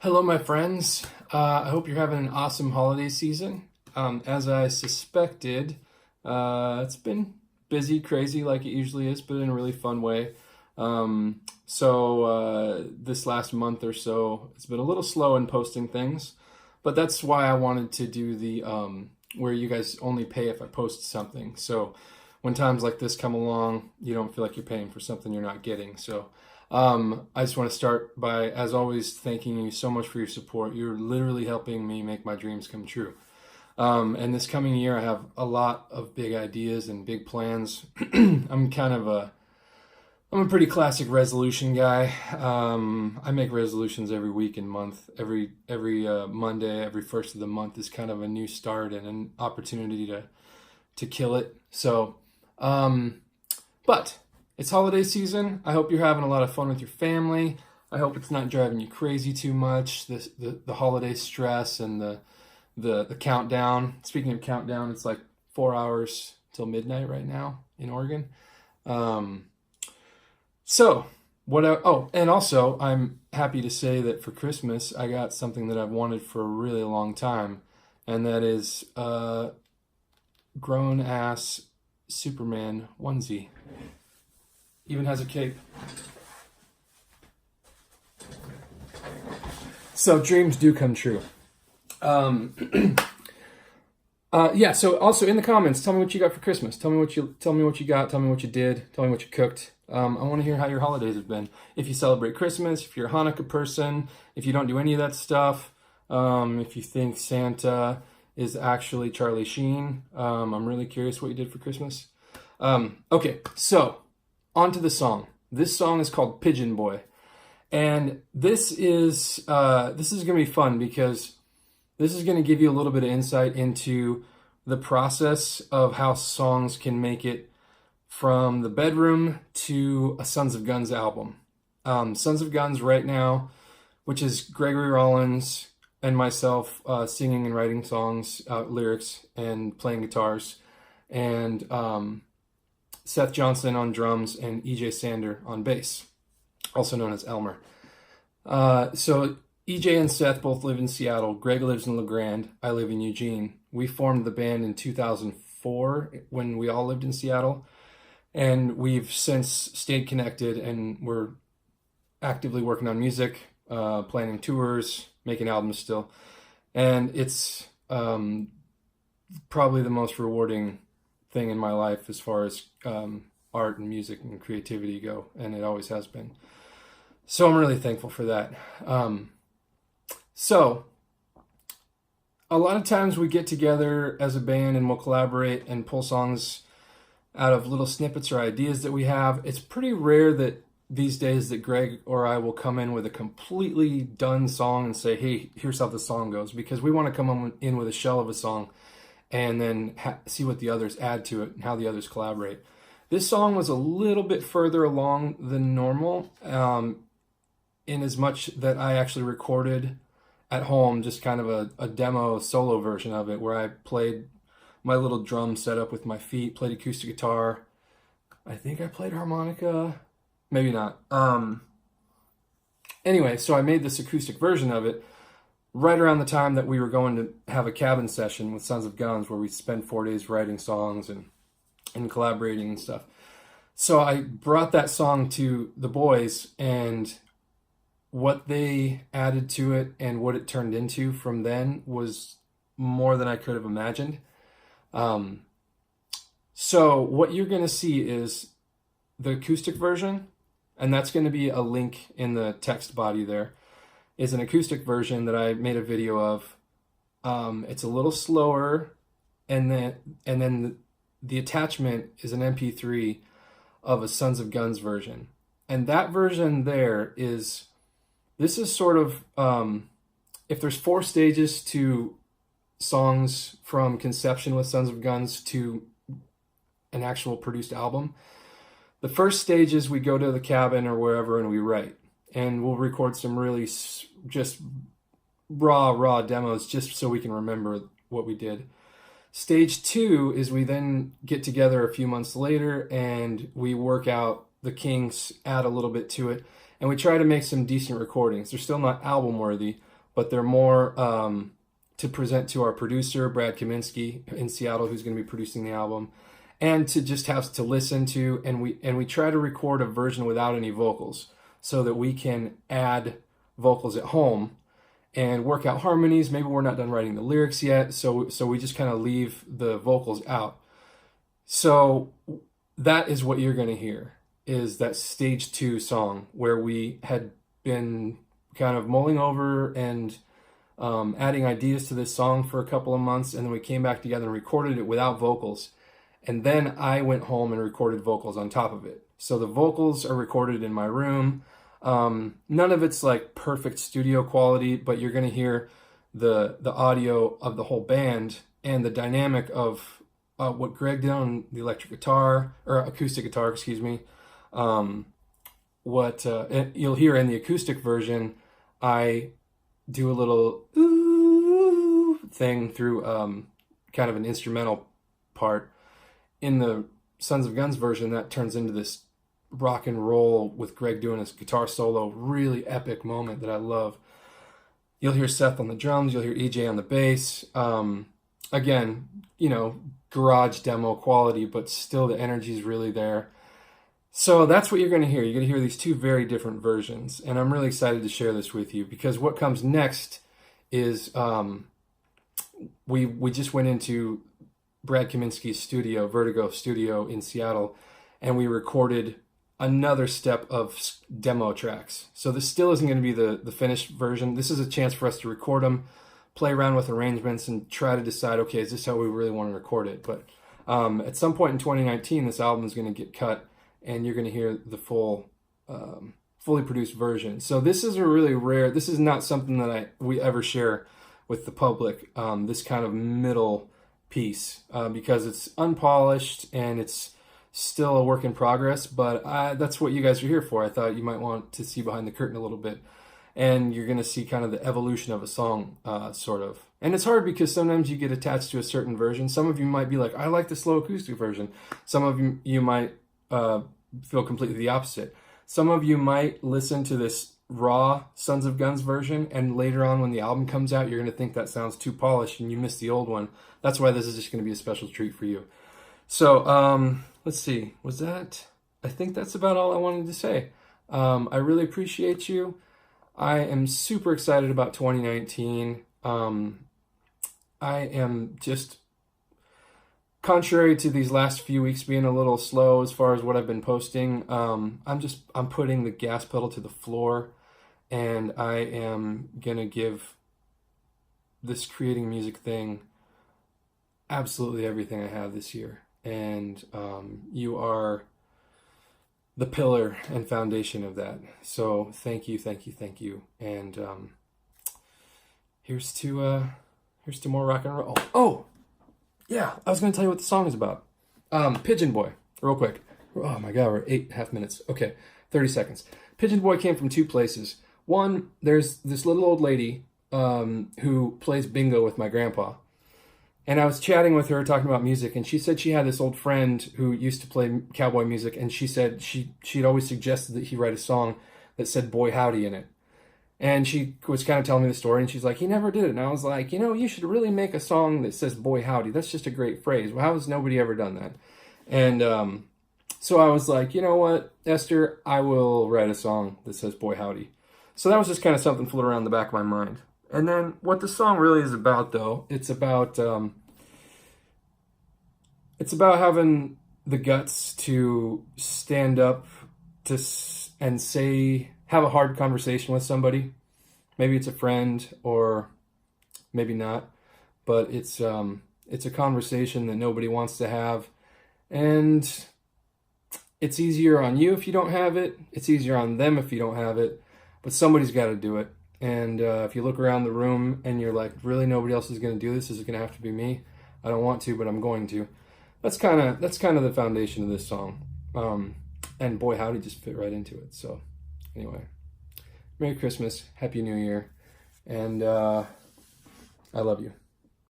Hello, my friends. I hope you're having an awesome holiday season. As I suspected, it's been busy, crazy like it usually is, but in a really fun way. This last month or so, it's been a little slow in posting things, but that's why I wanted to do the where you guys only pay if I post something. So when times like this come along, you don't feel like you're paying for something you're not getting. I just want to start by, as always, thanking you so much for your support. You're literally helping me make my dreams come true. And this coming year, I have a lot of big ideas and big plans. I'm a pretty classic resolution guy. I make resolutions every week and month. Every Monday, every first of the month is kind of a new start and an opportunity to kill it. But it's holiday season. I hope you're having a lot of fun with your family. I hope it's not driving you crazy too much. The holiday stress and the countdown. Speaking of countdown, it's like 4 hours till midnight right now in Oregon. And also I'm happy to say that for Christmas I got something that I've wanted for a really long time, and that is a grown ass Superman onesie. Even has a cape. So dreams do come true. So also in the comments, tell me what you got for Christmas. Tell me what you got. Tell me what you did. Tell me what you cooked. I want to hear how your holidays have been. If you celebrate Christmas, if you're a Hanukkah person, if you don't do any of that stuff, if you think Santa is actually Charlie Sheen, I'm really curious what you did for Christmas. Okay, so on to the song. This song is called Pigeon Boy. And this is going to be fun because this is going to give you a little bit of insight into the process of how songs can make it from the bedroom to a Sons of Guns album. Sons of Guns right now, which is Gregory Rollins and myself singing and writing songs, lyrics, and playing guitars, and Seth Johnson on drums and EJ Sander on bass, also known as Elmer. So EJ and Seth both live in Seattle. Greg lives in LeGrand. I live in Eugene. We formed the band in 2004 when we all lived in Seattle, and we've since stayed connected, and we're actively working on music, planning tours, making albums still. And it's probably the most rewarding thing in my life as far as art and music and creativity go, and it always has been. So I'm really thankful for that. So a lot of times we get together as a band and we'll collaborate and pull songs out of little snippets or ideas that we have. It's pretty rare that these days that Greg or I will come in with a completely done song and say, hey, here's how the song goes, because we want to come in with a shell of a song and then see what the others add to it and how the others collaborate. This song was a little bit further along than normal, in as much that I actually recorded at home just kind of a demo solo version of it, where I played my little drum setup with my feet, played acoustic guitar. I think I played harmonica, maybe not. Anyway, so I made this acoustic version of it right around the time that we were going to have a cabin session with Sons of Guns, where we spend 4 days writing songs and collaborating and stuff. So I brought that song to the boys, and what they added to it and what it turned into from then was more than I could have imagined. So what you're going to see is the acoustic version, and that's going to be a link in the text body there, is an acoustic version that I made a video of. It's a little slower, and then the attachment is an MP3 of a Sons of Guns version. And that version there is, this is sort of, if there's 4 stages to songs from conception with Sons of Guns to an actual produced album, the first stage is we go to the cabin or wherever and we write. And we'll record some really just raw demos just so we can remember what we did. Stage 2 is we then get together a few months later and we work out the kinks, add a little bit to it, and we try to make some decent recordings. They're still not album worthy, but they're more to present to our producer, Brad Kaminsky in Seattle, who's going to be producing the album, and to just have to listen to, and we try to record a version without any vocals so that we can add vocals at home and work out harmonies. Maybe we're not done writing the lyrics yet, so we just kind of leave the vocals out. So that is what you're going to hear, is that stage 2 song where we had been kind of mulling over and adding ideas to this song for a couple of months, and then we came back together and recorded it without vocals. And then I went home and recorded vocals on top of it. So the vocals are recorded in my room. None of it's like perfect studio quality, but you're going to hear the audio of the whole band and the dynamic of what Greg did on the electric guitar, or acoustic guitar, excuse me. What you'll hear in the acoustic version, I do a little ooh thing through kind of an instrumental part. In the Sons of Guns version, that turns into this rock and roll with Greg doing his guitar solo, really epic moment that I love. You'll hear Seth on the drums, you'll hear EJ on the bass. Again, garage demo quality, but still the energy is really there. So that's what you're going to hear. You're going to hear these 2 very different versions, and I'm really excited to share this with you, because what comes next is we just went into Brad Kaminsky's studio, Vertigo Studio in Seattle, and we recorded another step of demo tracks. So this still isn't going to be the finished version. This is a chance for us to record them, play around with arrangements, and try to decide, okay, is this how we really want to record it? But at some point in 2019, this album is going to get cut, and you're going to hear the full, fully produced version. So this is a really rare, this is not something that we ever share with the public, this kind of middle piece, because it's unpolished and it's still a work in progress, but that's what you guys are here for. I thought you might want to see behind the curtain a little bit, and you're going to see kind of the evolution of a song, sort of. And it's hard because sometimes you get attached to a certain version. Some of you might be like, I like the slow acoustic version. Some of you might feel completely the opposite. Some of you might listen to this raw Sons of Guns version, and later on when the album comes out, you're going to think that sounds too polished and you missed the old one. That's why this is just going to be a special treat for you. So let's see, I think that's about all I wanted to say. I really appreciate you. I am super excited about 2019. I am just, contrary to these last few weeks being a little slow as far as what I've been posting, I'm putting the gas pedal to the floor, and I am gonna give this creating music thing absolutely everything I have this year. And you are the pillar and foundation of that. So thank you, thank you, thank you. And here's to more rock and roll. Oh, yeah, I was going to tell you what the song is about. Pigeon Boy, real quick. Oh my God, we're 8.5 minutes. Okay, 30 seconds. Pigeon Boy came from 2 places. One, there's this little old lady who plays bingo with my grandpa. And I was chatting with her, talking about music, and she said she had this old friend who used to play cowboy music, and she said she'd always suggested that he write a song that said "Boy Howdy" in it. And she was kind of telling me the story, and she's like, he never did it. And I was like, you should really make a song that says "Boy Howdy." That's just a great phrase. Well, how has nobody ever done that? And so I was like, you know what, Esther, I will write a song that says "Boy Howdy." So that was just kind of something floating around the back of my mind. And then what the song really is about, though, it's about having the guts to stand up and say, have a hard conversation with somebody. Maybe it's a friend or maybe not, but it's a conversation that nobody wants to have. And it's easier on you if you don't have it. It's easier on them if you don't have it, but somebody's got to do it. And if you look around the room and you're like, really, nobody else is going to do this? Is it going to have to be me? I don't want to, but I'm going to. That's kind of the foundation of this song. And Boy Howdy just fit right into it. So anyway, Merry Christmas, Happy New Year, and I love you.